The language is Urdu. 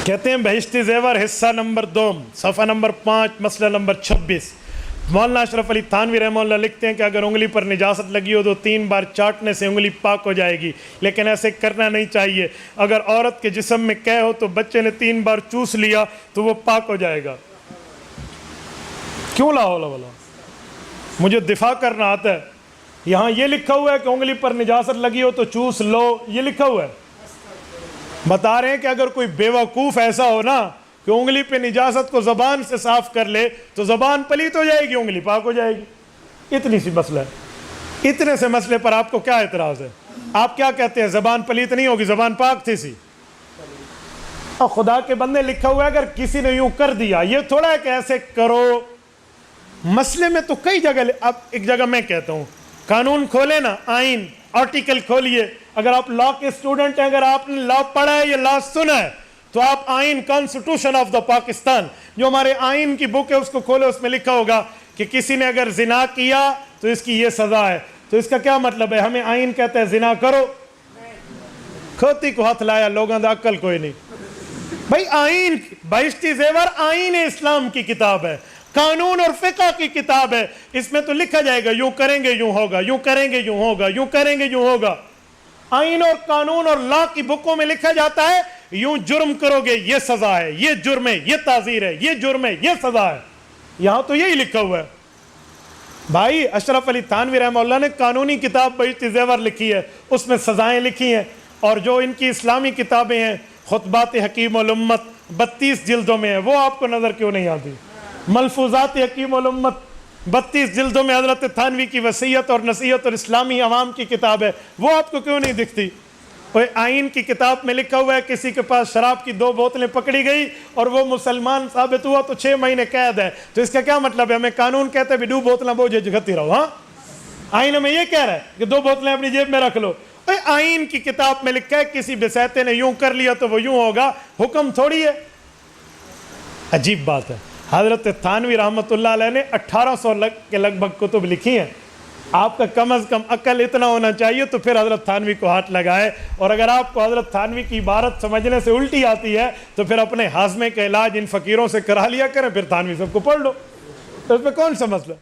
کہتے ہیں بہشتی زیور حصہ نمبر 2 صفحہ نمبر 5 مسئلہ نمبر 26. مولانا اشرف علی تھانوی رحمہ اللہ لکھتے ہیں کہ اگر انگلی پر نجاست لگی ہو تو 3 بار چاٹنے سے انگلی پاک ہو جائے گی، لیکن ایسے کرنا نہیں چاہیے. اگر عورت کے جسم میں قے ہو تو بچے نے 3 بار چوس لیا تو وہ پاک ہو جائے گا. کیوں لا حول ولا قوت؟ مجھے دفاع کرنا آتا ہے. یہاں یہ لکھا ہوا ہے کہ انگلی پر نجاست لگی ہو تو چوس لو، یہ لکھا ہوا ہے. بتا رہے ہیں کہ اگر کوئی بیوقوف ایسا ہو نا کہ انگلی پہ نجاست کو زبان سے صاف کر لے تو زبان پلیت ہو جائے گی، انگلی پاک ہو جائے گی. اتنی سی مسئلہ ہے. اتنے سے مسئلے پر آپ کو کیا اعتراض ہے؟ آپ کیا کہتے ہیں زبان پلیت نہیں ہوگی، زبان پاک تھی سی؟ اور خدا کے بندے لکھا ہوا ہے اگر کسی نے یوں کر دیا، یہ تھوڑا ہے کہ ایسے کرو. مسئلے میں تو کئی جگہ اب ایک جگہ میں کہتا ہوں قانون کھولے نا، آئین آرٹیکل کھولیے. اگر آپ لا کے اسٹوڈنٹ ہیں، اگر آپ نے لا پڑھا ہے یا لا سنا ہے تو آپ آئین کانسٹیٹیوشن آف دا پاکستان جو ہمارے آئین کی بک ہے اس کو کھولے، اس میں لکھا ہوگا کہ کسی نے اگر زنا کیا تو اس کی یہ سزا ہے. تو اس کا کیا مطلب ہے؟ ہمیں آئین کہتا ہے زنا کرو، کھوتی کو ہاتھ لایا، لوگوں دا عقل کوئی نہیں. بھائی آئین بہشتی زیور آئین اسلام کی کتاب ہے، قانون اور فقہ کی کتاب ہے. اس میں تو لکھا جائے گا یوں کریں گے یوں ہوگا، یوں کریں گے یوں ہوگا، یوں کریں گے یوں ہوگا. آئین اور قانون اور لا کی بکوں میں لکھا جاتا ہے یوں جرم کرو گے یہ سزا ہے، یہ جرم ہے یہ تعزیر ہے، یہ جرم ہے یہ سزا ہے. یہاں تو یہی لکھا ہوا ہے. بھائی اشرف علی تھانوی رحمہ اللہ نے قانونی کتاب بہشتی زیور لکھی ہے، اس میں سزائیں لکھی ہیں. اور جو ان کی اسلامی کتابیں ہیں خطبات حکیم الامت 32 جلدوں میں ہیں، وہ آپ کو نظر کیوں نہیں آتی؟ ملفوظات حکیم الامت 32 جلدوں میں حضرت تھانوی کی وصیت اور نصیحت اور اسلامی عوام کی کتاب ہے، وہ آپ کو کیوں نہیں دکھتی؟ آئین کی کتاب میں لکھا ہوا ہے کسی کے پاس شراب کی 2 بوتلیں پکڑی گئی اور وہ مسلمان ثابت ہوا تو 6 مہینے قید ہے. تو اس کا کیا مطلب ہے؟ ہمیں قانون کہتا ہے بھی 2 بوتلیں بوجھے جگتی رہو. ہاں آئین ہمیں یہ کہہ رہا ہے کہ 2 بوتلیں اپنی جیب میں رکھ لو. آئین کی کتاب میں لکھا ہے کسی بسیتے نے یوں کر لیا تو وہ یوں ہوگا، حکم تھوڑی ہے. عجیب بات ہے. حضرت تھانوی رحمۃ اللہ علیہ نے 1800 کے لگ بھگ کتب لکھی ہیں. آپ کا کم از کم عقل اتنا ہونا چاہیے تو پھر حضرت تھانوی کو ہاتھ لگائے. اور اگر آپ کو حضرت تھانوی کی عبارت سمجھنے سے الٹی آتی ہے تو پھر اپنے ہاضمے کا علاج ان فقیروں سے کرا لیا کریں، پھر تھانوی سب کو پڑھ لو. تو اس میں کون سا مسئلہ؟